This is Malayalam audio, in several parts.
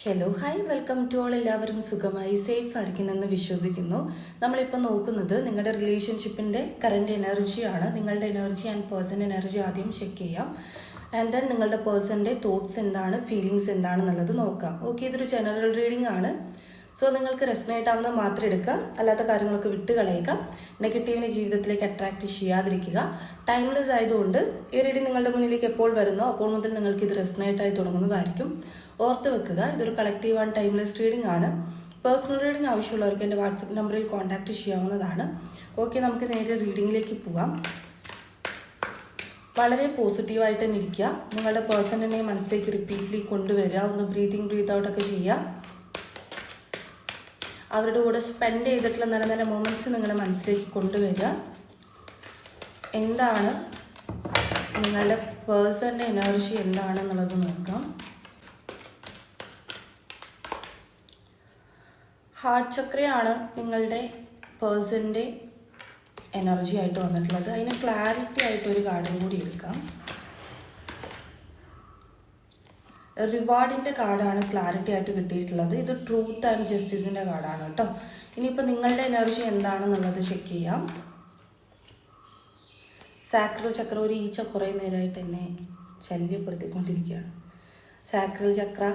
Hello hi welcome to all. എല്ലാവരും സുഖമായി സേഫ് ആയിരിക്കുന്നെന്ന് വിശ്വസിക്കുന്നു. നമ്മളിപ്പോൾ നോക്കുന്നത് നിങ്ങളുടെ റിലേഷൻഷിപ്പിൻ്റെ കറൻറ്റ് എനർജിയാണ്. നിങ്ങളുടെ എനർജി ആൻഡ് പേഴ്സൺ എനർജി ആദ്യം ചെക്ക് ചെയ്യാം. ആൻഡ് ദെൻ നിങ്ങളുടെ പേഴ്സൻ്റെ തോട്ട്സ് എന്താണ്, ഫീലിങ്സ് എന്താണെന്നുള്ളത് നോക്കാം. ഓക്കെ, ഇതൊരു ജനറൽ റീഡിംഗ് ആണ്. സോ നിങ്ങൾക്ക് റെസനേറ്റ് ആവുന്നത് മാത്രം എടുക്കുക, അല്ലാത്ത കാര്യങ്ങളൊക്കെ വിട്ട് കളയുക. നെഗറ്റീവിനെ ജീവിതത്തിലേക്ക് അട്രാക്ട് ചെയ്യാതിരിക്കുക. ടൈംലെസ് ആയതുകൊണ്ട് ഈ റീഡിംഗ് നിങ്ങളുടെ മുന്നിലേക്ക് എപ്പോൾ വരുന്നോ അപ്പോൾ മുതൽ നിങ്ങൾക്ക് ഇത് റെസനേറ്റ് ആയി തുടങ്ങുന്നതായിരിക്കും. ഓർത്ത് വെക്കുക, ഇതൊരു കളക്റ്റീവ് ആൻഡ് ടൈംലെസ് റീഡിംഗ് ആണ്. പേഴ്സണൽ റീഡിംഗ് ആവശ്യമുള്ളവർക്ക് എൻ്റെ വാട്സപ്പ് നമ്പറിൽ കോൺടാക്ട് ചെയ്യാവുന്നതാണ്. ഓക്കെ, നമുക്ക് നേരെ റീഡിങ്ങിലേക്ക് പോവാം. വളരെ പോസിറ്റീവായിട്ട് തന്നെ ഇരിക്കുക. നിങ്ങളുടെ പേഴ്സണിനെ മനസ്സിലേക്ക് റിപ്പീറ്റ്ലി കൊണ്ടുവരിക. ഒന്ന് ബ്രീത്ത് ഔട്ടൊക്കെ ചെയ്യുക. അവരുടെ കൂടെ സ്പെൻഡ് ചെയ്തിട്ടുള്ള നല്ല നല്ല മൊമെൻറ്റ്സ് നിങ്ങളുടെ മനസ്സിലേക്ക് കൊണ്ടുവരിക. എന്താണ് നിങ്ങളുടെ പേഴ്സണിൻ്റെ എനർജി എന്താണെന്നുള്ളത് നോക്കാം. ഹാർട്ട് ചക്രയാണ് നിങ്ങളുടെ പേഴ്സണിൻ്റെ എനർജി ആയിട്ട് വന്നിട്ടുള്ളത്. അതിന് ക്ലാരിറ്റി ആയിട്ടൊരു കാർഡും കൂടി എടുക്കാം. റിവാർഡിൻ്റെ കാർഡാണ് ക്ലാരിറ്റി ആയിട്ട് കിട്ടിയിട്ടുള്ളത്. ഇത് ട്രൂത്ത് ആൻഡ് ജസ്റ്റിസിൻ്റെ കാർഡാണ് കേട്ടോ. ഇനിയിപ്പോൾ നിങ്ങളുടെ എനർജി എന്താണെന്നുള്ളത് ചെക്ക് ചെയ്യാം. സാക്രൽ ചക്ര, ഒരു ഈച്ച കുറേ നേരമായിട്ട് എന്നെ ശല്യപ്പെടുത്തിക്കൊണ്ടിരിക്കുകയാണ്. സാക്രൽ ചക്ര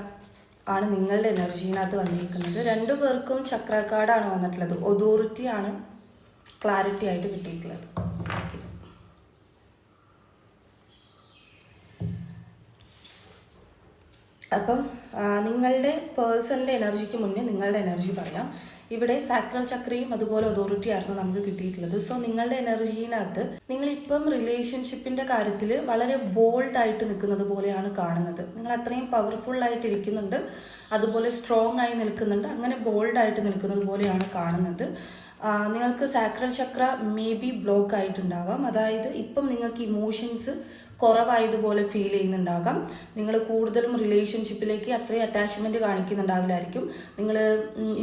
ആണ് നിങ്ങളുടെ എനർജീനകത്ത് വന്നിരിക്കുന്നത്. രണ്ടു പേർക്കും ചക്ര കാർഡാണ് വന്നിട്ടുള്ളത്. ഒതോറിറ്റി ആണ് ക്ലാരിറ്റി ആയിട്ട് കിട്ടിയിട്ടുള്ളത്. ഓക്കെ, അപ്പം നിങ്ങളുടെ പേഴ്സണിൻ്റെ എനർജിക്ക് മുന്നേ നിങ്ങളുടെ എനർജി പറയാം. ഇവിടെ സാക്രൽ ചക്രയും അതുപോലെ അതോറിറ്റി ആയിരുന്നു നമുക്ക് കിട്ടിയിട്ടുള്ളത്. സോ നിങ്ങളുടെ എനർജീനകത്ത് നിങ്ങളിപ്പം റിലേഷൻഷിപ്പിൻ്റെ കാര്യത്തിൽ വളരെ ബോൾഡായിട്ട് നിൽക്കുന്നത് പോലെയാണ് കാണുന്നത്. നിങ്ങൾ അത്രയും പവർഫുൾ ആയിട്ട് ഇരിക്കുന്നുണ്ട്, അതുപോലെ സ്ട്രോങ് ആയി നിൽക്കുന്നുണ്ട്. അങ്ങനെ ബോൾഡായിട്ട് നിൽക്കുന്നത് പോലെയാണ് കാണുന്നത്. നിങ്ങൾക്ക് sacral chakra may be block ആയിട്ടുണ്ടാവാം. അതായത് ഇപ്പം നിങ്ങൾക്ക് ഇമോഷൻസ് കുറവായതുപോലെ ഫീൽ ചെയ്യുന്നുണ്ടാകാം. നിങ്ങൾ കൂടുതലും റിലേഷൻഷിപ്പിലേക്ക് അത്രയും അറ്റാച്ച്മെൻറ്റ് കാണിക്കുന്നുണ്ടാവില്ലായിരിക്കും. നിങ്ങൾ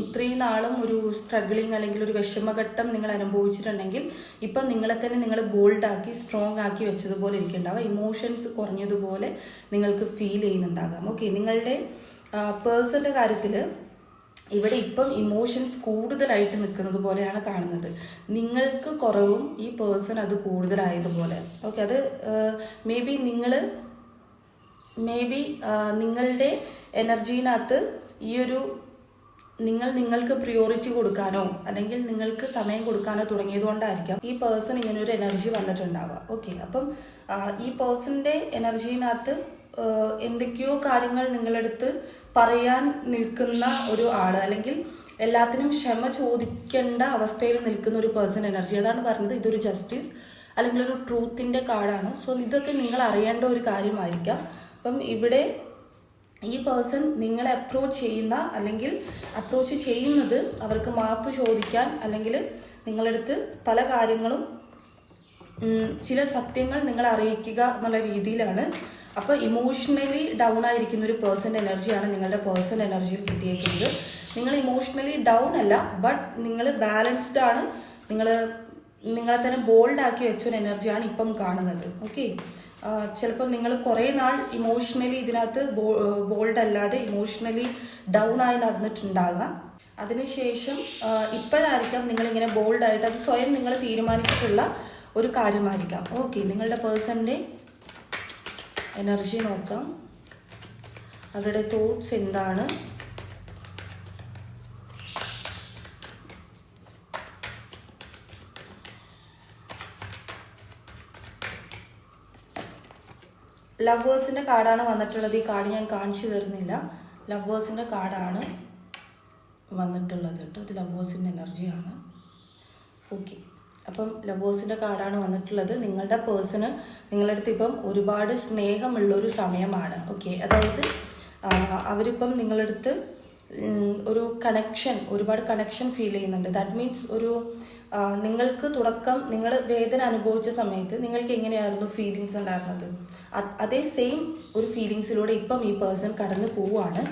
ഇത്രയും നാളും ഒരു സ്ട്രഗിളിങ് അല്ലെങ്കിൽ ഒരു വിഷമഘട്ടം നിങ്ങൾ അനുഭവിച്ചിട്ടുണ്ടെങ്കിൽ ഇപ്പം നിങ്ങളെ തന്നെ നിങ്ങൾ ബോൾഡാക്കി സ്ട്രോങ് ആക്കി വെച്ചതുപോലെ ഇരിക്കുന്നുണ്ടാവാം. ഇമോഷൻസ് കുറഞ്ഞതുപോലെ നിങ്ങൾക്ക് ഫീൽ ചെയ്യുന്നുണ്ടാകാം. ഓക്കെ, നിങ്ങളുടെ പേഴ്സൻ്റെ കാര്യത്തിൽ ഇവിടെ ഇപ്പം ഇമോഷൻസ് കൂടുതലായിട്ട് നിൽക്കുന്നത് പോലെയാണ് കാണുന്നത്. നിങ്ങൾക്ക് കുറവും ഈ പേഴ്സൺ അത് കൂടുതലായതുപോലെ. ഓക്കെ, അത് മേ ബി നിങ്ങളുടെ എനർജീനകത്ത് ഈ ഒരു നിങ്ങൾക്ക് പ്രിയോറിറ്റി കൊടുക്കാനോ അല്ലെങ്കിൽ നിങ്ങൾക്ക് സമയം കൊടുക്കാനോ തുടങ്ങിയതുകൊണ്ടായിരിക്കാം ഈ പേഴ്സൺ ഇങ്ങനെ ഒരു എനർജി വന്നിട്ടുണ്ടാവുക. ഓക്കെ, അപ്പം ഈ പേഴ്സണിൻ്റെ എനർജീനകത്ത് എന്തൊക്കെയോ കാര്യങ്ങൾ നിങ്ങളടുത്ത് പറയാൻ നിൽക്കുന്ന ഒരു ആള്, അല്ലെങ്കിൽ എല്ലാത്തിനും ക്ഷമ ചോദിക്കേണ്ട അവസ്ഥയിൽ നിൽക്കുന്ന ഒരു പേഴ്സൺ എനർജി. അതാണ് പറഞ്ഞത്, ഇതൊരു ജസ്റ്റിസ് അല്ലെങ്കിൽ ഒരു ട്രൂത്തിൻ്റെ കാർഡാണ്. സോ ഇതൊക്കെ നിങ്ങൾ അറിയേണ്ട ഒരു കാര്യമായിരിക്കാം. അപ്പം ഇവിടെ ഈ പേഴ്സൺ നിങ്ങളെ അപ്രോച്ച് ചെയ്യുന്നത് അവർക്ക് മാപ്പ് ചോദിക്കാൻ, അല്ലെങ്കിൽ നിങ്ങളടുത്ത് പല കാര്യങ്ങളും ചില സത്യങ്ങൾ നിങ്ങളെ അറിയിക്കുക എന്നുള്ള രീതിയിലാണ്. അപ്പോൾ ഇമോഷണലി ഡൗൺ ആയിരിക്കുന്ന ഒരു പേഴ്സൻ്റെ എനർജിയാണ് നിങ്ങളുടെ പേഴ്സൺ എനർജിയിൽ കിട്ടിയേക്കുന്നത്. നിങ്ങൾ ഇമോഷണലി ഡൗൺ അല്ല, ബട്ട് നിങ്ങൾ ബാലൻസ്ഡ് ആണ്. നിങ്ങളെ തന്നെ ബോൾഡാക്കി വെച്ചൊരു എനർജിയാണ് ഇപ്പം കാണുന്നത്. ഓക്കെ, ചിലപ്പോൾ നിങ്ങൾ കുറേ നാൾ ഇമോഷണലി ഇതിനകത്ത് ബോൾഡ് അല്ലാതെ ഇമോഷണലി ഡൗൺ ആയി നടന്നിട്ടുണ്ടാകാം. അതിനുശേഷം ഇപ്പോഴായിരിക്കാം നിങ്ങളിങ്ങനെ ബോൾഡായിട്ട്, അത് സ്വയം നിങ്ങൾ തീരുമാനിച്ചിട്ടുള്ള ഒരു കാര്യമായിരിക്കാം. ഓക്കെ, നിങ്ങളുടെ പേഴ്സൻ്റെ എനർജി നോക്കാം. അവരുടെ തോട്ട്സ് എന്താണ്, ലവേഴ്സിൻ്റെ കാർഡാണ് വന്നിട്ടുള്ളത്. ഈ കാർഡ് ഞാൻ കാണിച്ചു തരുന്നില്ല. ലവേഴ്സിൻ്റെ കാർഡാണ് വന്നിട്ടുള്ളത് കേട്ടോ. ഇത് ലവേഴ്സിൻ്റെ എനർജിയാണ്. ഓക്കെ, അപ്പം ലവേഴ്സിൻ്റെ കാർഡാണ് വന്നിട്ടുള്ളത്. നിങ്ങളുടെ പേഴ്സണ് നിങ്ങളുടെ അടുത്ത് ഇപ്പം ഒരുപാട് സ്നേഹമുള്ളൊരു സമയമാണ്. ഓക്കെ, അതായത് അവരിപ്പം നിങ്ങളുടെ അടുത്ത് ഒരുപാട് കണക്ഷൻ ഫീൽ ചെയ്യുന്നുണ്ട്. ദാറ്റ് മീൻസ് നിങ്ങൾക്ക് നിങ്ങൾ വേദന അനുഭവിച്ച സമയത്ത് നിങ്ങൾക്ക് എങ്ങനെയായിരുന്നു ഫീലിങ്സ് ഉണ്ടായിരുന്നത്, അതേ സെയിം ഒരു ഫീലിങ്സിലൂടെ ഇപ്പം ഈ പേഴ്സൺ കടന്നു പോവുകയാണ്.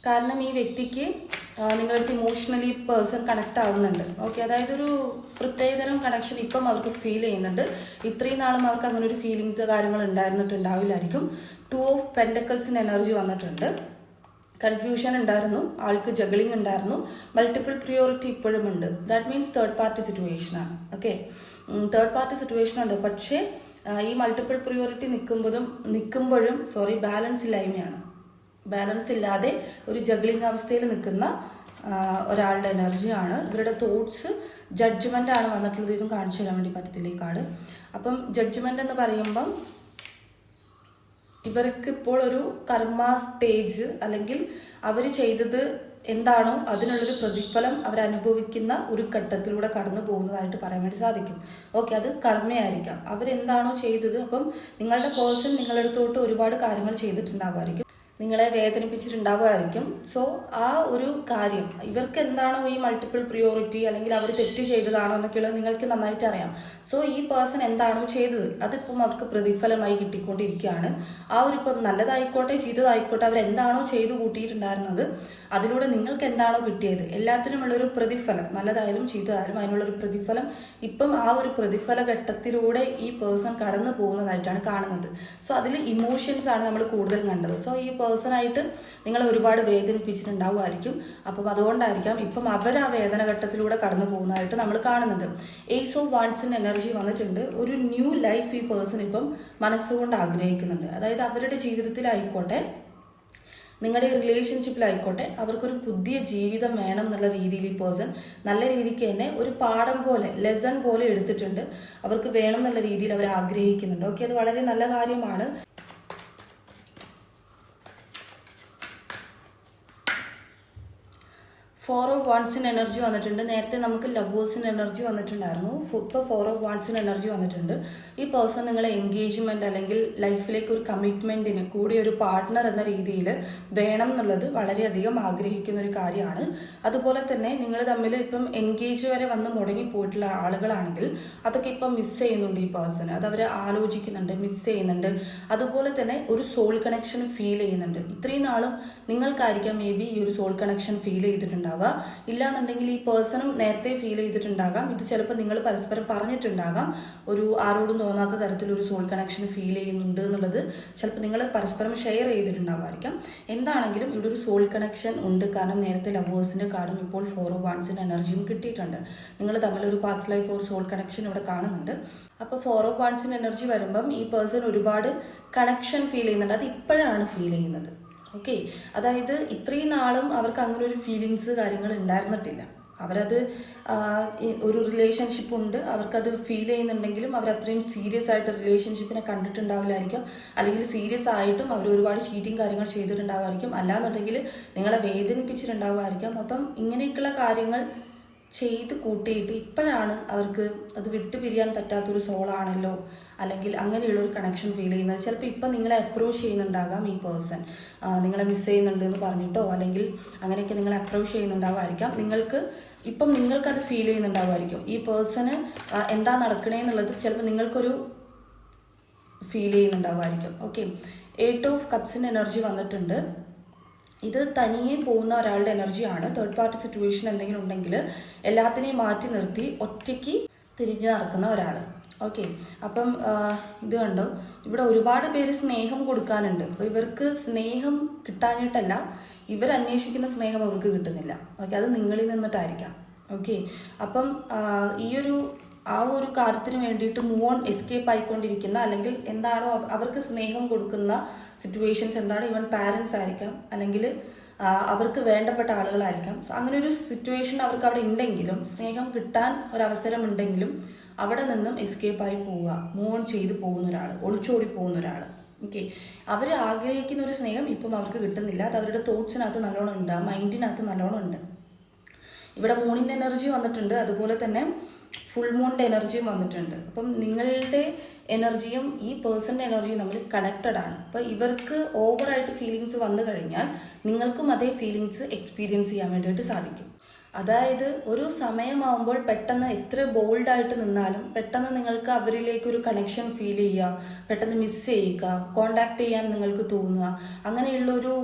കാരണം ഈ വ്യക്തിക്ക് നിങ്ങളടുത്ത് ഇമോഷണലി പേഴ്സൺ കണക്ട് ആവുന്നുണ്ട്. ഓക്കെ, അതായത് ഒരു പ്രത്യേകതരം കണക്ഷൻ ഇപ്പം അവർക്ക് ഫീൽ ചെയ്യുന്നുണ്ട്. ഇത്രയും നാളും അവർക്ക് അങ്ങനെ ഒരു ഫീലിങ്സ് കാര്യങ്ങൾ ഉണ്ടായിരുന്നിട്ടുണ്ടാവില്ലായിരിക്കും. 2 ഓഫ് പെൻഡക്കിൾസിന് എനർജി വന്നിട്ടുണ്ട്. കൺഫ്യൂഷൻ ഉണ്ടായിരുന്നു, ആൾക്ക് ജഗ്ലിംഗ് ഉണ്ടായിരുന്നു, മൾട്ടിപ്പിൾ പ്രിയോറിറ്റി ഇപ്പോഴും ഉണ്ട്. ദാറ്റ് മീൻസ് തേർഡ് പാർട്ടി സിറ്റുവേഷനാണ്. ഓക്കെ, തേർഡ് പാർട്ടി സിറ്റുവേഷൻ ഉണ്ട്. പക്ഷേ ഈ മൾട്ടിപ്പിൾ പ്രിയോറിറ്റി നിൽക്കുമ്പോഴും ബാലൻസ് ഇല്ലായ്മയാണ്. ബാലൻസ് ഇല്ലാതെ ഒരു ജഗ്ലിംഗ് അവസ്ഥയിൽ നിൽക്കുന്ന ഒരാളുടെ എനർജിയാണ്. ഇവരുടെ തോട്ട്സ് ജഡ്ജ്മെന്റ് ആണ് വന്നിട്ടുള്ളത്. ഇതും കാണിച്ചു തരാൻ വേണ്ടി പറ്റത്തില്ല ഈ കാർഡ്. അപ്പം ജഡ്ജ്മെന്റ് എന്ന് പറയുമ്പം ഇവർക്ക് ഇപ്പോൾ ഒരു കർമ്മ സ്റ്റേജ്, അല്ലെങ്കിൽ അവർ ചെയ്തത് എന്താണോ അതിനുള്ളൊരു പ്രതിഫലം അവരനുഭവിക്കുന്ന ഒരു ഘട്ടത്തിലൂടെ കടന്നു പോകുന്നതായിട്ട് പറയാൻ വേണ്ടി സാധിക്കും. ഓക്കെ, അത് കർമ്മയായിരിക്കാം. അവരെന്താണോ ചെയ്തത്, അപ്പം നിങ്ങളുടെ പേഴ്സൺ നിങ്ങളുടെ അടുത്തോട്ട് ഒരുപാട് കാര്യങ്ങൾ ചെയ്തിട്ടുണ്ടാവുമായിരിക്കും, നിങ്ങളെ വേദനിപ്പിച്ചിട്ടുണ്ടാവുമായിരിക്കും. സോ ആ ഒരു കാര്യം ഇവർക്ക് എന്താണോ ഈ മൾട്ടിപ്പിൾ പ്രിയോറിറ്റി, അല്ലെങ്കിൽ അവർ തെറ്റ് ചെയ്തതാണോ എന്നൊക്കെയുള്ളത് നിങ്ങൾക്ക് നന്നായിട്ട് അറിയാം. സോ ഈ പേഴ്സൺ എന്താണോ ചെയ്തത് അതിപ്പം അവർക്ക് പ്രതിഫലമായി കിട്ടിക്കൊണ്ടിരിക്കുകയാണ്. ആ ഒരു ഇപ്പം നല്ലതായിക്കോട്ടെ ചീത്തതായിക്കോട്ടെ അവരെന്താണോ ചെയ്തു കൂട്ടിയിട്ടുണ്ടായിരുന്നത് അതിലൂടെ നിങ്ങൾക്ക് എന്താണോ കിട്ടിയത് എല്ലാത്തിനുമുള്ളൊരു പ്രതിഫലം, നല്ലതായാലും ചീത്തതായാലും അതിനുള്ളൊരു പ്രതിഫലം ഇപ്പം ആ ഒരു പ്രതിഫല ഘട്ടത്തിലൂടെ ഈ പേഴ്സൺ കടന്നു പോകുന്നതായിട്ടാണ് കാണുന്നത്. സോ അതിൽ ഇമോഷൻസ് ആണ് നമ്മൾ കൂടുതൽ കണ്ടത്. സോ ഈ പേഴ്സണായിട്ട് നിങ്ങളെ ഒരുപാട് വേദനിപ്പിച്ചിട്ടുണ്ടാവുമായിരിക്കും. അപ്പം അതുകൊണ്ടായിരിക്കാം ഇപ്പം അവർ ആ വേദന ഘട്ടത്തിലൂടെ കടന്നു പോകുന്നതായിട്ട് നമ്മൾ കാണുന്നത്. ഏസ് ഓഫ് വാൻഡ്സിന്റെ എനർജി വന്നിട്ടുണ്ട്. ഒരു ന്യൂ ലൈഫ് ഈ പേഴ്സൺ ഇപ്പം മനസ്സുകൊണ്ട് ആഗ്രഹിക്കുന്നുണ്ട്. അതായത് അവരുടെ ജീവിതത്തിലായിക്കോട്ടെ, നിങ്ങളുടെ റിലേഷൻഷിപ്പിലായിക്കോട്ടെ, അവർക്കൊരു പുതിയ ജീവിതം വേണം എന്നുള്ള രീതിയിൽ ഈ പേഴ്സൺ നല്ല രീതിക്ക് തന്നെ ഒരു പാഠം പോലെ, ലെസൺ പോലെ എടുത്തിട്ടുണ്ട്. അവർക്ക് വേണം എന്നുള്ള രീതിയിൽ അവർ ആഗ്രഹിക്കുന്നുണ്ട്. ഓക്കെ, അത് വളരെ നല്ല കാര്യമാണ്. ഫോർ ഓഫ് വാൻഡ്സിന് എനർജി വന്നിട്ടുണ്ട്. നേരത്തെ നമുക്ക് ലവേഴ്സിന് എനർജി വന്നിട്ടുണ്ടായിരുന്നു. ഇപ്പോൾ ഫോർ ഓഫ് വാൻഡ്സിന് എനർജി വന്നിട്ടുണ്ട്. ഈ പേഴ്സൺ നിങ്ങളെ എൻഗേജ്മെന്റ് അല്ലെങ്കിൽ ലൈഫിലേക്ക് ഒരു കമ്മിറ്റ്മെന്റിന് കൂടി ഒരു പാർട്ട്ണർ എന്ന രീതിയിൽ വേണം എന്നുള്ളത് വളരെയധികം ആഗ്രഹിക്കുന്ന ഒരു കാര്യമാണ്. അതുപോലെ തന്നെ നിങ്ങൾ തമ്മിൽ ഇപ്പം എൻഗേജ് വരെ വന്ന് മുടങ്ങിപ്പോയിട്ടുള്ള ആളുകളാണെങ്കിൽ അതൊക്കെ ഇപ്പം മിസ് ചെയ്യുന്നുണ്ട് ഈ പേഴ്സൺ. അത് അവർ ആലോചിക്കുന്നുണ്ട്, മിസ് ചെയ്യുന്നുണ്ട്. അതുപോലെ തന്നെ ഒരു സോൾ കണക്ഷൻ ഫീൽ ചെയ്യുന്നുണ്ട്. ഇത്രയും നാളും നിങ്ങൾക്കായിരിക്കാം മേ ബി ഈ ഒരു സോൾ കണക്ഷൻ ഫീൽ ചെയ്തിട്ടുണ്ടാവുക. ഇല്ലാന്നുണ്ടെങ്കിൽ ഈ പേഴ്സണും നേരത്തെ ഫീൽ ചെയ്തിട്ടുണ്ടാകാം. ഇത് ചിലപ്പോൾ നിങ്ങൾ പരസ്പരം പറഞ്ഞിട്ടുണ്ടാകാം. ഒരു ആരോടും തോന്നാത്ത തരത്തിലൊരു സോൾ കണക്ഷൻ ഫീൽ ചെയ്യുന്നുണ്ട് എന്നുള്ളത് ചിലപ്പോൾ നിങ്ങൾ പരസ്പരം ഷെയർ ചെയ്തിട്ടുണ്ടാവുമായിരിക്കാം. എന്താണെങ്കിലും ഇവിടെ ഒരു സോൾ കണക്ഷൻ ഉണ്ട്. കാരണം നേരത്തെ ലവേഴ്സിന്റെ കാർഡും ഇപ്പോൾ ഫോർ ഓഫ് വാൻഡ്സിന്റെ എനർജിയും കിട്ടിയിട്ടുണ്ട്. നിങ്ങൾ തമ്മിൽ ഒരു പാസ്റ്റ് ലൈഫ് ഒരു സോൾ കണക്ഷൻ ഇവിടെ കാണുന്നുണ്ട്. അപ്പോൾ ഫോർ ഓഫ് വാൻഡ്സിന്റെ എനർജി വരുമ്പം ഈ പേഴ്സൺ ഒരുപാട് കണക്ഷൻ ഫീൽ ചെയ്യുന്നുണ്ട്. അത് ഇപ്പോഴാണ് ഫീൽ ചെയ്യുന്നത്. ഓക്കെ, അതായത് ഇത്രയും നാളും അവർക്ക് അങ്ങനെ ഒരു ഫീലിങ്സ് കാര്യങ്ങൾ ഉണ്ടായിരുന്നിട്ടില്ല. അവരത് ഒരു റിലേഷൻഷിപ്പ് ഉണ്ട്, അവർക്കത് ഫീൽ ചെയ്യുന്നുണ്ടെങ്കിലും അവർ അത്രയും സീരിയസ് ആയിട്ട് റിലേഷൻഷിപ്പിനെ കണ്ടിട്ടുണ്ടാവില്ലായിരിക്കും. അല്ലെങ്കിൽ സീരിയസ് ആയിട്ടും അവർ ഒരുപാട് ചീറ്റിങ് കാര്യങ്ങൾ ചെയ്തിട്ടുണ്ടാവുമായിരിക്കും. അല്ലാന്നുണ്ടെങ്കിൽ നിങ്ങളെ വേദനിപ്പിച്ചിട്ടുണ്ടാവുമായിരിക്കും. അപ്പം ഇങ്ങനെയൊക്കെയുള്ള കാര്യങ്ങൾ ചെയ്ത് കൂട്ടിയിട്ട് ഇപ്പോഴാണ് അവർക്ക് അത് വിട്ടുപിരിയാൻ പറ്റാത്തൊരു സോളാണല്ലോ, അല്ലെങ്കിൽ അങ്ങനെയുള്ള ഒരു കണക്ഷൻ ഫീൽ ചെയ്യുന്നത്. ചിലപ്പോൾ ഇപ്പം നിങ്ങളെ അപ്രോച്ച് ചെയ്യുന്നുണ്ടാകാം ഈ പേഴ്സൺ, നിങ്ങളെ മിസ് ചെയ്യുന്നുണ്ട് എന്ന് പറഞ്ഞിട്ടോ അല്ലെങ്കിൽ അങ്ങനെയൊക്കെ നിങ്ങളെ അപ്രോച്ച് ചെയ്യുന്നുണ്ടാവുമായിരിക്കാം. നിങ്ങൾക്കത് ഫീൽ ചെയ്യുന്നുണ്ടാവുമായിരിക്കും. ഈ പേഴ്സണ് എന്താ നടക്കണേന്നുള്ളത് ചിലപ്പോൾ നിങ്ങൾക്കൊരു ഫീൽ ചെയ്യുന്നുണ്ടാവുമായിരിക്കും. ഓക്കെ, 8 ഓഫ് കപ്സിൻ്റെ എനർജി വന്നിട്ടുണ്ട്. ഇത് തനിയെ പോകുന്ന ഒരാളുടെ എനർജിയാണ്. തേർഡ് പാർട്ടി സിറ്റുവേഷൻ എന്തെങ്കിലും ഉണ്ടെങ്കിൽ എല്ലാത്തിനെയും മാറ്റി നിർത്തി ഒറ്റയ്ക്ക് തിരിഞ്ഞു നടക്കുന്ന ഒരാൾ. ഓക്കെ, അപ്പം ഇത് കണ്ടോ, ഇവിടെ ഒരുപാട് പേര് സ്നേഹം കൊടുക്കാനുണ്ട്. അപ്പോൾ ഇവർക്ക് സ്നേഹം കിട്ടാഞ്ഞിട്ടല്ല, ഇവരന്വേഷിക്കുന്ന സ്നേഹം അവർക്ക് കിട്ടുന്നില്ല. ഓക്കെ, അത് നിങ്ങളിൽ നിന്നിട്ടായിരിക്കാം. ഓക്കെ, അപ്പം ആ ഒരു കാര്യത്തിന് വേണ്ടിയിട്ട് മൂവ് ഓൺ എസ്കേപ്പ് ആയിക്കൊണ്ടിരിക്കുന്ന, അല്ലെങ്കിൽ എന്താണോ അവർക്ക് സ്നേഹം കൊടുക്കുന്ന സിറ്റുവേഷൻസ് എന്താണ്, ഈവൻ പാരൻസ് ആയിരിക്കാം, അല്ലെങ്കിൽ അവർക്ക് വേണ്ടപ്പെട്ട ആളുകളായിരിക്കാം. സോ അങ്ങനെ ഒരു സിറ്റുവേഷൻ അവർക്ക് അവിടെ ഉണ്ടെങ്കിലും, സ്നേഹം കിട്ടാൻ ഒരവസരം ഉണ്ടെങ്കിലും അവിടെ നിന്നും എസ്കേപ്പായി പോവുക, മൂവ് ഓൺ ചെയ്ത് പോകുന്ന ഒരാൾ, ഒളിച്ചോടി പോകുന്ന ഒരാൾ. ഓക്കെ, അവർ ആഗ്രഹിക്കുന്ന ഒരു സ്നേഹം ഇപ്പം അവർക്ക് കിട്ടുന്നില്ല. അത് അവരുടെ തോട്ട്സിനകത്ത് നല്ലോണം ഉണ്ട്, ആ മൈൻഡിനകത്ത് നല്ലോണം ഉണ്ട്. ഇവിടെ മൂണിൻ്റെ എനർജി വന്നിട്ടുണ്ട്. അതുപോലെ തന്നെ ഫുൾ മൂണിൻ്റെ എനർജിയും വന്നിട്ടുണ്ട്. അപ്പം നിങ്ങളുടെ എനർജിയും ഈ പേഴ്സൻ്റെ എനർജിയും തമ്മിൽ കണക്റ്റഡ് ആണ്. അപ്പോൾ ഇവർക്ക് ഓവറായിട്ട് ഫീലിങ്സ് വന്നു കഴിഞ്ഞാൽ നിങ്ങൾക്കും അതേ ഫീലിങ്സ് എക്സ്പീരിയൻസ് ചെയ്യാൻ വേണ്ടിയിട്ട് സാധിക്കും. അതായത് ഒരു സമയമാകുമ്പോൾ പെട്ടെന്ന് എത്ര ബോൾഡായിട്ട് നിന്നാലും പെട്ടെന്ന് നിങ്ങൾക്ക് അവരിലേക്ക് ഒരു കണക്ഷൻ ഫീൽ ചെയ്യുക, പെട്ടെന്ന് മിസ് ചെയ്യുക, കോണ്ടാക്ട് ചെയ്യാൻ നിങ്ങൾക്ക് തോന്നുക, അങ്ങനെയുള്ളൊരു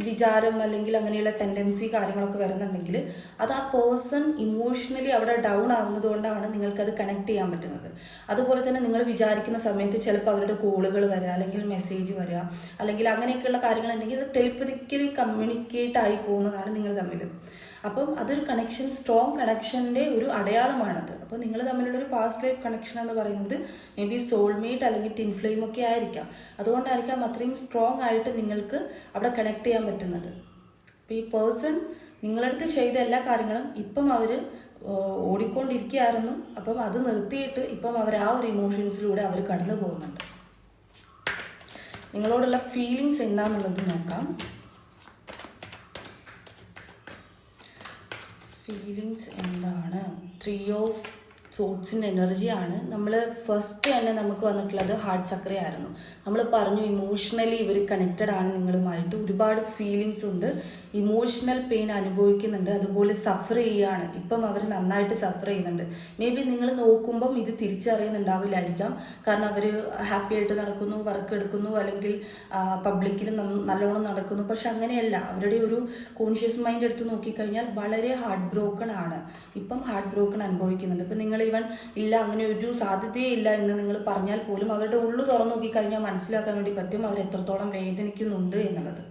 വിചാരം അല്ലെങ്കിൽ അങ്ങനെയുള്ള ടെൻഡൻസി കാര്യങ്ങളൊക്കെ വരുന്നുണ്ടെങ്കിൽ അത് ആ പേഴ്സൺ ഇമോഷണലി അവിടെ ഡൗൺ ആവുന്നത് കൊണ്ടാണ് നിങ്ങൾക്കത് കണക്ട് ചെയ്യാൻ പറ്റുന്നത്. അതുപോലെ തന്നെ നിങ്ങൾ വിചാരിക്കുന്ന സമയത്ത് ചിലപ്പോൾ അവരുടെ കോളുകൾ വരിക, അല്ലെങ്കിൽ മെസ്സേജ് വരിക, അല്ലെങ്കിൽ അങ്ങനെയൊക്കെയുള്ള കാര്യങ്ങളുണ്ടെങ്കിൽ അത് ടെലിപ്പതിക്കലി കമ്മ്യൂണിക്കേറ്റ് ആയി പോകുന്നതാണ് നിങ്ങൾ തമ്മിൽ. അപ്പം അതൊരു കണക്ഷൻ, സ്ട്രോങ് കണക്ഷൻ്റെ ഒരു അടയാളമാണത്. അപ്പോൾ നിങ്ങൾ തമ്മിലുള്ള ഒരു പാസ്റ്റ് ലൈഫ് കണക്ഷൻ എന്ന് പറയുന്നത് മേ ബി സോൾമേറ്റ് അല്ലെങ്കിൽ ടിൻ ഫ്ലെയിം ഒക്കെ ആയിരിക്കാം. അതുകൊണ്ടായിരിക്കാം അത്രയും സ്ട്രോങ് ആയിട്ട് നിങ്ങൾക്ക് അവിടെ കണക്ട് ചെയ്യാൻ പറ്റുന്നത്. അപ്പോൾ ഈ പേഴ്സൺ നിങ്ങളടുത്ത് ചെയ്ത എല്ലാ കാര്യങ്ങളും ഇപ്പം അവർ ഓടിക്കൊണ്ടിരിക്കുകയായിരുന്നു. അപ്പം അത് നിർത്തിയിട്ട് ഇപ്പം അവർ ആ ഒരു ഇമോഷൻസിലൂടെ അവർ കടന്നു പോകുന്നുണ്ട്. നിങ്ങളോടുള്ള ഫീലിങ്സ് എന്താണെന്നുള്ളത് നോക്കാം. ഫീലിങ്സ് എന്താണ്? 3 ഓഫ് സോട്സിൻ്റെ എനർജിയാണ്. നമ്മൾ ഫസ്റ്റ് തന്നെ നമുക്ക് വന്നിട്ടുള്ളത് ഹാർട്ട് ചക്രയായിരുന്നു. നമ്മൾ പറഞ്ഞു ഇമോഷണലി ഇവർ കണക്റ്റഡ് ആണ് നിങ്ങളുമായിട്ട്. ഒരുപാട് ഫീലിങ്സ് ഉണ്ട്, ഇമോഷണൽ പെയിൻ അനുഭവിക്കുന്നുണ്ട്, അതുപോലെ സഫർ ചെയ്യുകയാണ്. ഇപ്പം അവർ നന്നായിട്ട് സഫർ ചെയ്യുന്നുണ്ട്. മേ ബി നിങ്ങൾ നോക്കുമ്പം ഇത് തിരിച്ചറിയുന്നുണ്ടാവില്ലായിരിക്കാം. കാരണം അവർ ഹാപ്പി ആയിട്ട് നടക്കുന്നു, വർക്ക് എടുക്കുന്നു, അല്ലെങ്കിൽ പബ്ലിക്കിൽ നല്ലോണം നടക്കുന്നു. പക്ഷെ അങ്ങനെയല്ല. അവരുടെ ഒരു കോൺഷ്യസ് മൈൻഡ് എടുത്ത് നോക്കിക്കഴിഞ്ഞാൽ വളരെ ഹാർട്ട് ബ്രോക്കൺ ആണ്. ഇപ്പം ഹാർട്ട് ബ്രോക്കൺ അനുഭവിക്കുന്നുണ്ട്. ഇപ്പം നിങ്ങൾ ഇവൻ ഇല്ല, അങ്ങനെ ഒരു സാധ്യതയേ ഇല്ല എന്ന് നിങ്ങൾ പറഞ്ഞാൽ പോലും അവരുടെ ഉള്ളു തുറന്നു നോക്കിക്കഴിഞ്ഞാൽ മനസ്സിലാക്കാൻ വേണ്ടി പറ്റും അവർ എത്രത്തോളം വേദനിക്കുന്നുണ്ട് എന്നുള്ളത്.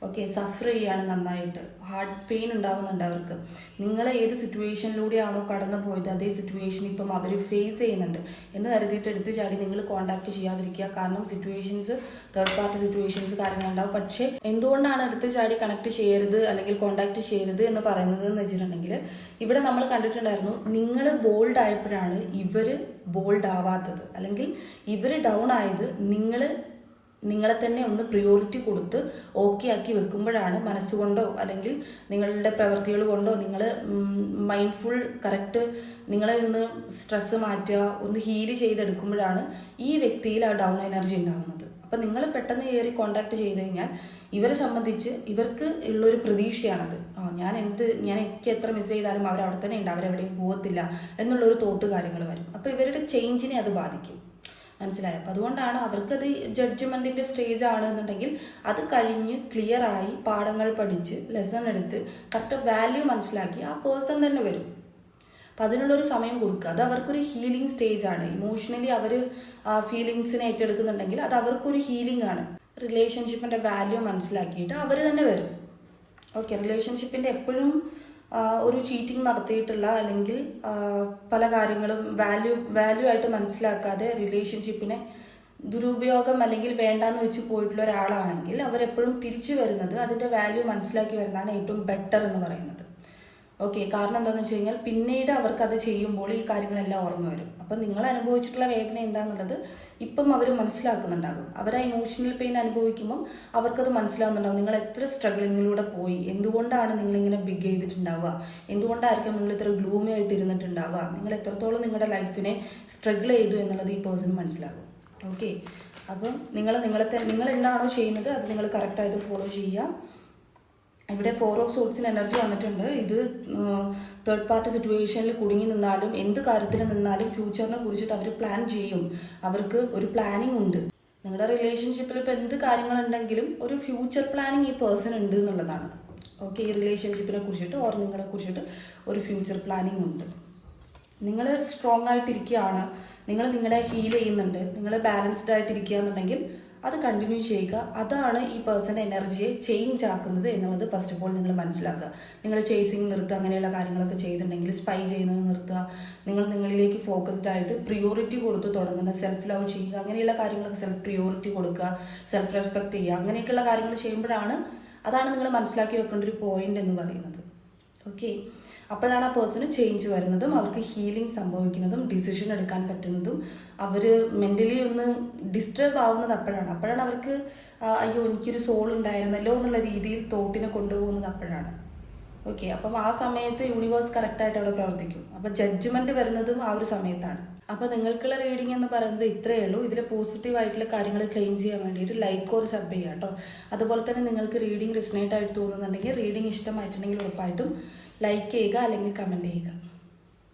ഓക്കെ, സഫർ ചെയ്യാണ് നന്നായിട്ട്, ഹാർട്ട് പെയിൻ ഉണ്ടാവുന്നുണ്ട് അവർക്ക്. നിങ്ങൾ ഏത് സിറ്റുവേഷനിലൂടെയാണോ കടന്നു പോയത് അതേ സിറ്റുവേഷൻ ഇപ്പം അവർ ഫേസ് ചെയ്യുന്നുണ്ട് എന്ന് കരുതിയിട്ട് എടുത്ത് ചാടി നിങ്ങൾ കോൺടാക്ട് ചെയ്യാതിരിക്കുക. കാരണം സിറ്റുവേഷൻസ്, തേർഡ് പാർട്ടി സിറ്റുവേഷൻസ് കാര്യങ്ങളുണ്ടാവും. പക്ഷേ എന്തുകൊണ്ടാണ് എടുത്ത് ചാടി കണക്ട് ചെയ്യരുത് അല്ലെങ്കിൽ കോൺടാക്ട് ചെയ്യരുത് എന്ന് പറയുന്നത് എന്ന് വെച്ചിട്ടുണ്ടെങ്കിൽ, ഇവിടെ നമ്മൾ കണ്ടിട്ടുണ്ടായിരുന്നു നിങ്ങൾ ബോൾഡ് ആയപ്പോഴാണ് ഇവർ ബോൾഡ് ആവാത്തത്, അല്ലെങ്കിൽ ഇവർ ഡൗൺ ആയത് നിങ്ങളെ തന്നെ ഒന്ന് പ്രിയോറിറ്റി കൊടുത്ത് ഓക്കെ ആക്കി വെക്കുമ്പോഴാണ്, മനസ്സുകൊണ്ടോ അല്ലെങ്കിൽ നിങ്ങളുടെ പ്രവൃത്തികൾ കൊണ്ടോ നിങ്ങൾ മൈൻഡ്ഫുൾ കറക്റ്റ് നിങ്ങളെ ഒന്ന് സ്ട്രെസ് മാറ്റുക, ഒന്ന് ഹീല് ചെയ്തെടുക്കുമ്പോഴാണ് ഈ വ്യക്തിയിൽ ആ ഡൗൺ എനർജി ഉണ്ടാകുന്നത്. അപ്പം നിങ്ങൾ പെട്ടെന്ന് കയറി കോൺടാക്ട് ചെയ്ത് കഴിഞ്ഞാൽ ഇവരെ സംബന്ധിച്ച് ഇവർക്ക് ഉള്ളൊരു പ്രതീക്ഷയാണത്. എനിക്ക് എത്ര മിസ് ചെയ്താലും അവരവിടെ തന്നെ ഉണ്ട്, അവരെവിടെയും പോകത്തില്ല എന്നുള്ളൊരു തോട്ട് കാര്യങ്ങൾ വരും. അപ്പോൾ ഇവരുടെ ചേഞ്ചിനെ അത് ബാധിക്കും. മനസ്സിലായോ? അപ്പം അതുകൊണ്ടാണ് അവർക്കത് ജഡ്ജ്മെൻറ്റിൻ്റെ സ്റ്റേജ് ആണെന്നുണ്ടെങ്കിൽ അത് കഴിഞ്ഞ് ക്ലിയറായി പാഠങ്ങൾ പഠിച്ച് ലെസൺ എടുത്ത് കറക്റ്റ് വാല്യൂ മനസ്സിലാക്കി ആ പേഴ്സൺ തന്നെ വരും. അപ്പം അതിനുള്ളൊരു സമയം കൊടുക്കുക. അത് അവർക്കൊരു ഹീലിംഗ് സ്റ്റേജ് ആണ്. ഇമോഷണലി അവർ ആ ഫീലിങ്സിനെ ഏറ്റെടുക്കുന്നുണ്ടെങ്കിൽ അത് അവർക്കൊരു ഹീലിംഗ് ആണ്. റിലേഷൻഷിപ്പിൻ്റെ വാല്യൂ മനസ്സിലാക്കിയിട്ട് അവർ തന്നെ വരും. ഓക്കെ, റിലേഷൻഷിപ്പിൻ്റെ എപ്പോഴും ഒരു ചീറ്റിംഗ് നടത്തിയിട്ടുള്ള അല്ലെങ്കിൽ പല കാര്യങ്ങളും വാല്യൂ ആയിട്ട് മനസ്സിലാക്കാതെ റിലേഷൻഷിപ്പിനെ ദുരുപയോഗം അല്ലെങ്കിൽ വേണ്ടാന്ന് വെച്ച് പോയിട്ടുള്ള ഒരാളാണെങ്കിൽ അവരെപ്പോഴും തിരിച്ചു വരുന്നത് അതിൻ്റെ വാല്യൂ മനസ്സിലാക്കി വരുന്നതാണ് ഏറ്റവും ബെറ്റർ എന്ന് പറയുന്നത്. ഓക്കെ, കാരണം എന്താണെന്ന് വെച്ച് കഴിഞ്ഞാൽ പിന്നീട് അവർക്കത് ചെയ്യുമ്പോൾ ഈ കാര്യങ്ങളെല്ലാം ഓർമ്മ വരും. അപ്പം നിങ്ങൾ അനുഭവിച്ചിട്ടുള്ള വേദന എന്താണെന്നുള്ളത് ഇപ്പം അവർ മനസ്സിലാക്കുന്നുണ്ടാകും. അവർ ആ ഇമോഷണൽ പെയിൻ അനുഭവിക്കുമ്പം അവർക്കത് മനസ്സിലാവുന്നുണ്ടാകും. നിങ്ങൾ എത്ര സ്ട്രഗിളിങ്ങിലൂടെ പോയി, എന്തുകൊണ്ടാണ് നിങ്ങളിങ്ങനെ ബിഗ് ചെയ്തിട്ടുണ്ടാവുക, എന്തുകൊണ്ടായിരിക്കും നിങ്ങൾ ഇത്ര ഗ്ലൂമി ആയിട്ട് ഇരുന്നിട്ടുണ്ടാവുക, നിങ്ങൾ എത്രത്തോളം നിങ്ങളുടെ ലൈഫിനെ സ്ട്രഗിൾ ചെയ്തു എന്നുള്ളത് ഈ പേഴ്സൺ മനസ്സിലാകും. ഓക്കെ, അപ്പം നിങ്ങൾ എന്താണോ ചെയ്യുന്നത് അത് നിങ്ങൾ കറക്റ്റായിട്ട് ഫോളോ ചെയ്യുക. ഇവിടെ 4 ഓഫ് സോട്സിന് എനർജി വന്നിട്ടുണ്ട്. ഇത് തേർഡ് പാർട്ടി സിറ്റുവേഷനിൽ കുടുങ്ങി നിന്നാലും എന്ത് കാര്യത്തിൽ നിന്നാലും ഫ്യൂച്ചറിനെ കുറിച്ചിട്ട് അവർ പ്ലാൻ ചെയ്യും. അവർക്ക് ഒരു പ്ലാനിങ് ഉണ്ട്. നിങ്ങളുടെ റിലേഷൻഷിപ്പിൽ ഇപ്പോൾ എന്ത് കാര്യങ്ങളുണ്ടെങ്കിലും ഒരു ഫ്യൂച്ചർ പ്ലാനിങ് ഈ പേഴ്സൺ ഉണ്ട് എന്നുള്ളതാണ്. ഓക്കെ, ഈ റിലേഷൻഷിപ്പിനെ കുറിച്ചിട്ട് ഓർ നിങ്ങളെ കുറിച്ചിട്ട് ഒരു ഫ്യൂച്ചർ പ്ലാനിങ് ഉണ്ട്. നിങ്ങൾ സ്ട്രോങ് ആയിട്ടിരിക്കുകയാണ്, നിങ്ങൾ നിങ്ങളെ ഹീൽ ചെയ്യുന്നുണ്ട്, നിങ്ങൾ ബാലൻസ്ഡ് ആയിട്ടിരിക്കുക എന്നുണ്ടെങ്കിൽ അത് കണ്ടിന്യൂ ചെയ്യുക. അതാണ് ഈ പേഴ്സൻ്റെ എനർജിയെ ചേഞ്ച് ആക്കുന്നത് എന്നുള്ളത് ഫസ്റ്റ് ഓഫ് ഓൾ നിങ്ങൾ മനസ്സിലാക്കുക. നിങ്ങൾ ചേസിങ് നിർത്തുക, അങ്ങനെയുള്ള കാര്യങ്ങളൊക്കെ ചെയ്തിട്ടുണ്ടെങ്കിൽ സ്പൈ ചെയ്യുന്നത് നിർത്തുക. നിങ്ങളിലേക്ക് ഫോക്കസ്ഡ് ആയിട്ട് പ്രിയോറിറ്റി കൊടുത്ത് തുടങ്ങുന്ന സെൽഫ് ലവ് ചെയ്യുക, അങ്ങനെയുള്ള കാര്യങ്ങളൊക്കെ സെൽഫ് പ്രിയോറിറ്റി കൊടുക്കുക, സെൽഫ് റെസ്പെക്ട് ചെയ്യുക, അങ്ങനെയൊക്കെയുള്ള കാര്യങ്ങൾ ചെയ്യുമ്പോഴാണ് അതാണ് നിങ്ങൾ മനസ്സിലാക്കി വെക്കേണ്ട ഒരു പോയിന്റ് എന്ന് പറയുന്നത്. ഓക്കെ, അപ്പോഴാണ് ആ പേഴ്സണ് ചേഞ്ച് വരുന്നതും അവർക്ക് ഹീലിംഗ് സംഭവിക്കുന്നതും ഡിസിഷൻ എടുക്കാൻ പറ്റുന്നതും അവർ മെൻ്റലി ഒന്ന് ഡിസ്റ്റർബ് ആവുന്നത് അപ്പോഴാണ് അവർക്ക് അയ്യോ എനിക്കൊരു സോൾ ഉണ്ടായിരുന്നല്ലോ എന്നുള്ള രീതിയിൽ തോട്ടിനെ കൊണ്ടുപോകുന്നത് അപ്പോഴാണ്. ഓക്കെ, അപ്പം ആ സമയത്ത് യൂണിവേഴ്സ് കറക്റ്റായിട്ട് അവിടെ പ്രവർത്തിക്കും. അപ്പം ജഡ്ജ്മെൻറ്റ് വരുന്നതും ആ ഒരു സമയത്താണ്. അപ്പോൾ നിങ്ങൾക്കുള്ള റീഡിംഗ് എന്ന് പറയുന്നത് ഇത്രയേ ഉള്ളൂ. ഇതിൽ പോസിറ്റീവായിട്ടുള്ള കാര്യങ്ങൾ ക്ലെയിം ചെയ്യാൻ വേണ്ടിയിട്ട് ലൈക്ക് ഓർ സബ് ചെയ്യുക കേട്ടോ. അതുപോലെ തന്നെ നിങ്ങൾക്ക് റീഡിംഗ് റിസണേറ്റ് ആയിട്ട് തോന്നുന്നുണ്ടെങ്കിൽ, റീഡിംഗ് ഇഷ്ടമായിട്ടുണ്ടെങ്കിൽ ഉറപ്പായിട്ടും ലൈക്ക് ചെയ്യുക അല്ലെങ്കിൽ കമൻറ്റ് ചെയ്യുക.